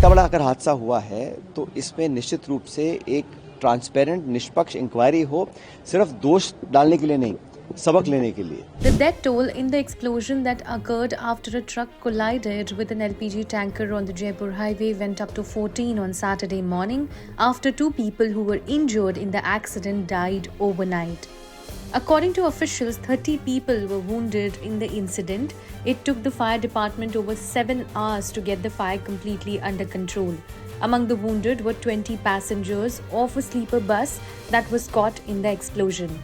इतना बड़ा अगर हादसा हुआ है तो इसमें निश्चित रूप से एक ट्रांसपेरेंट निष्पक्ष इंक्वायरी हो, सिर्फ दोष डालने के लिए नहीं, सबक लेने के लिए। The death toll in the explosion that occurred after a truck collided with an LPG tanker on the Jaipur highway went up to 14 on Saturday morning after 2 people who were injured in the accident died overnight. According to officials, 30 people were wounded in the incident. It took the fire department over 7 hours to get the fire completely under control. Among the wounded were 20 passengers of a sleeper bus that was caught in the explosion.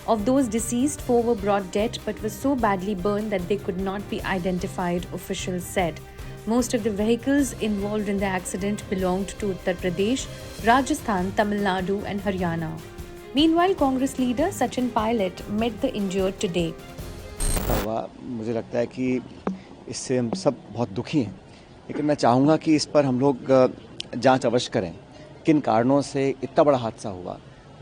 Of those deceased, 4 were brought dead but were so badly burned that they could not be identified, officials said. Most of the vehicles involved in the accident belonged to Uttar Pradesh, Rajasthan, Tamil Nadu and Haryana. Meanwhile, Congress leader Sachin Pilot met the injured today. मुझे लगता है कि इससे हम सब बहुत दुखी हैं, लेकिन मैं चाहूँगा कि इस पर हम लोग जांच अवश्य करें, किन कारणों से इतना बड़ा हादसा हुआ।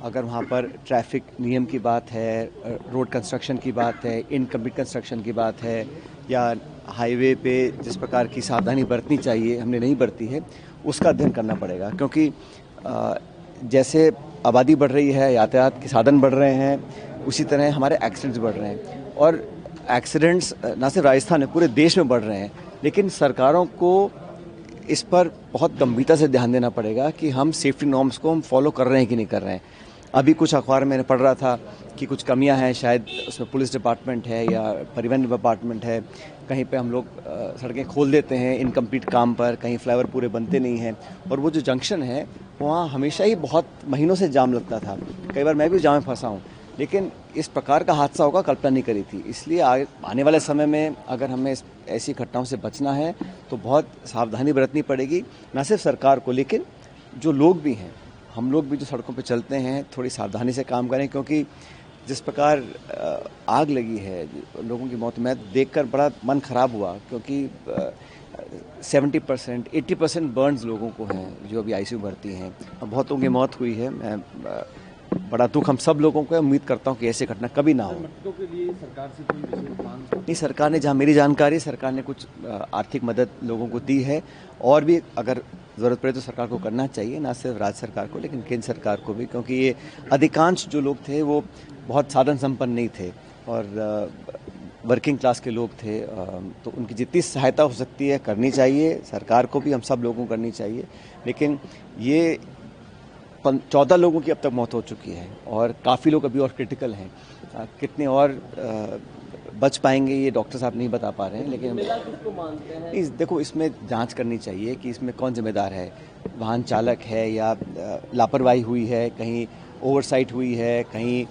अगर वहाँ पर ट्रैफिक नियम की बात है, रोड कंस्ट्रक्शन की बात है, इनकम्प्लीट कंस्ट्रक्शन की बात है, या हाईवे पे जिस प्रकार की सावधानी बरतनी चाहिए हमने नहीं बरती है, उसका अध्ययन करना पड़ेगा। क्योंकि जैसे आबादी बढ़ रही है, यातायात के साधन बढ़ रहे हैं, उसी तरह हमारे एक्सीडेंट्स बढ़ रहे हैं, और एक्सीडेंट्स न सिर्फ राजस्थान में पूरे देश में बढ़ रहे हैं। लेकिन सरकारों को इस पर बहुत गंभीरता से ध्यान देना पड़ेगा कि हम सेफ्टी नॉर्म्स को हम फॉलो कर रहे हैं कि नहीं कर रहे हैं। अभी कुछ अखबार में पढ़ रहा था कि कुछ कमियां हैं, शायद उसमें पुलिस डिपार्टमेंट है या परिवहन डिपार्टमेंट है, कहीं पे हम लोग सड़कें खोल देते हैं इनकम्प्लीट काम पर, कहीं फ्लाईओवर पूरे बनते नहीं हैं, और वो जो जंक्शन है वहाँ हमेशा ही बहुत महीनों से जाम लगता था। कई बार मैं भी जाम में फंसा हूँ, लेकिन इस प्रकार का हादसा होगा कल्पना नहीं करी थी। इसलिए आने वाले समय में अगर हमें ऐसी घटनाओं से बचना है तो बहुत सावधानी बरतनी पड़ेगी, न सिर्फ सरकार को लेकिन जो लोग भी हैं, हम लोग भी जो सड़कों पे चलते हैं थोड़ी सावधानी से काम करें। क्योंकि जिस प्रकार आग लगी है, लोगों की मौत, मैं देखकर बड़ा मन खराब हुआ, क्योंकि 70% 80% बर्न्स लोगों को हैं जो अभी आईसीयू भर्ती हैं, और बहुत लोगों की मौत हुई है। मैं बड़ा दुख हम सब लोगों को है, उम्मीद करता हूँ कि ऐसी घटना कभी ना हो। मृतकों के लिए सरकार से कोई विशेष मांग? नहीं, सरकार ने, जहाँ मेरी जानकारी, सरकार ने कुछ आर्थिक मदद लोगों को दी है, और भी अगर ज़रूरत पड़े तो सरकार को करना चाहिए, ना सिर्फ राज्य सरकार को लेकिन केंद्र सरकार को भी। क्योंकि ये अधिकांश जो लोग थे वो बहुत साधन संपन्न नहीं थे और वर्किंग क्लास के लोग थे, तो उनकी जितनी सहायता हो सकती है करनी चाहिए, सरकार को भी, हम सब लोगों को करनी चाहिए। लेकिन ये 14 लोगों की अब तक मौत हो चुकी है और काफ़ी लोग अभी और क्रिटिकल हैं। कितने और बच पाएंगे ये डॉक्टर साहब नहीं बता पा रहे हैं। लेकिन किसको मानते हैं? देखो, इसमें जांच करनी चाहिए कि इसमें कौन जिम्मेदार है, वाहन चालक है या लापरवाही हुई है, कहीं ओवरसाइट हुई है, कहीं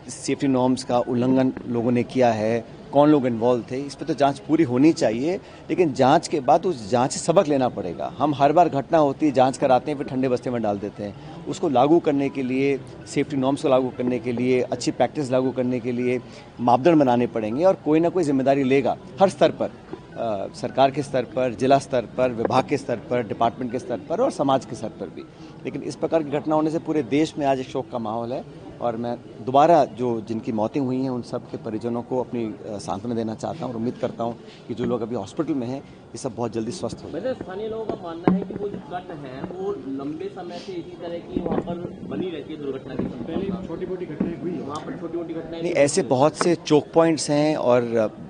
सेफ्टी नॉर्म्स का उल्लंघन लोगों ने किया है, कौन लोग इन्वॉल्व थे, इस पर तो जांच पूरी होनी चाहिए। लेकिन जांच के बाद उस जांच से सबक लेना पड़ेगा। हम हर बार घटना होती है, जांच कराते हैं, फिर ठंडे बस्ते में डाल देते हैं। उसको लागू करने के लिए, सेफ्टी नॉर्म्स को लागू करने के लिए, अच्छी प्रैक्टिस लागू करने के लिए मापदंड बनाने पड़ेंगे, और कोई ना कोई जिम्मेदारी लेगा हर स्तर पर, सरकार के स्तर पर, जिला स्तर पर, विभाग के स्तर पर, डिपार्टमेंट के स्तर पर और समाज के स्तर पर भी। लेकिन इस प्रकार की घटना होने से पूरे देश में आज एक शोक का माहौल है, और मैं दोबारा जो जिनकी मौतें हुई हैं उन सब के परिजनों को अपनी सांत्वना देना चाहता हूं, और उम्मीद करता हूं कि जो लोग अभी हॉस्पिटल में हैं ये सब बहुत जल्दी स्वस्थ हो जाए। वैसे स्थानीय लोगों का मानना है कि वो जो कट है वो लंबे समय से इसी तरह की वहाँ पर बनी रहती है दुर्घटना की। पहले छोटी-मोटी घटनाएं हुई, वहाँ पर छोटी-मोटी घटनाएं नहीं, ऐसे बहुत से चोक पॉइंट्स हैं और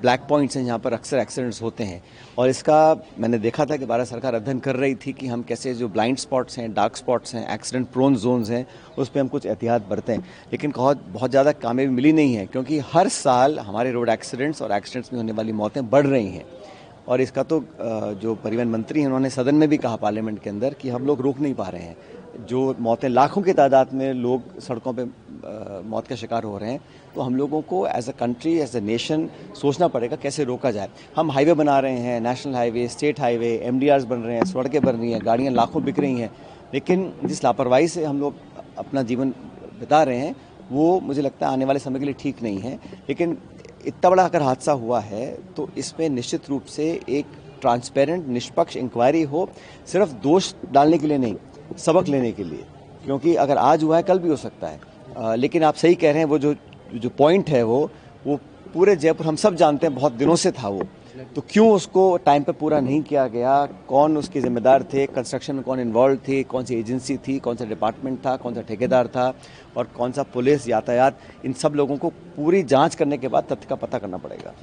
ब्लैक पॉइंट्स हैं जहाँ पर अक्सर एक्सीडेंट्स होते हैं, और इसका मैंने देखा था कि भारत सरकार अध्ययन कर रही थी कि हम कैसे जो ब्लाइंड स्पॉट्स हैं, डार्क स्पॉट्स हैं, एक्सीडेंट प्रोन जोन्स हैं, उस पर हम कुछ एहतियात बरतें। लेकिन बहुत ज़्यादा कामयाबी मिली नहीं है, क्योंकि हर साल हमारे रोड एक्सीडेंट्स और एक्सीडेंट्स में होने वाली मौतें बढ़ रही हैं। और इसका तो जो परिवहन मंत्री हैं उन्होंने सदन में भी कहा पार्लियामेंट के अंदर कि हम लोग रोक नहीं पा रहे हैं। जो मौतें लाखों की तादाद में लोग सड़कों पे मौत का शिकार हो रहे हैं, तो हम लोगों को as a country, as a nation सोचना पड़ेगा कैसे रोका जाए। हम हाईवे बना रहे हैं, national highway, state highway, MDRs बन रहे हैं, सड़कें बन रही हैं, गाड़ियाँ लाखों बिक रही हैं, लेकिन जिस लापरवाही से हम लोग अपना जीवन बिता रहे हैं वो मुझे लगता है आने वाले समय के लिए ठीक नहीं है। लेकिन इतना बड़ा अगर हादसा हुआ है तो इसमें निश्चित रूप से एक ट्रांसपेरेंट निष्पक्ष इंक्वायरी हो, सिर्फ दोष डालने के लिए नहीं, सबक लेने के लिए। क्योंकि अगर आज हुआ है कल भी हो सकता है। लेकिन आप सही कह रहे हैं, वो जो पॉइंट है वो पूरे जयपुर हम सब जानते हैं, बहुत दिनों से था वो, तो क्यों उसको टाइम पे पूरा नहीं किया गया, कौन उसके जिम्मेदार थे, कंस्ट्रक्शन में कौन इन्वॉल्व थे, कौन सी एजेंसी थी, कौन सा डिपार्टमेंट था, कौन सा ठेकेदार था और कौन सा पुलिस, यातायात, इन सब लोगों को पूरी जांच करने के बाद तथ्य का पता करना पड़ेगा।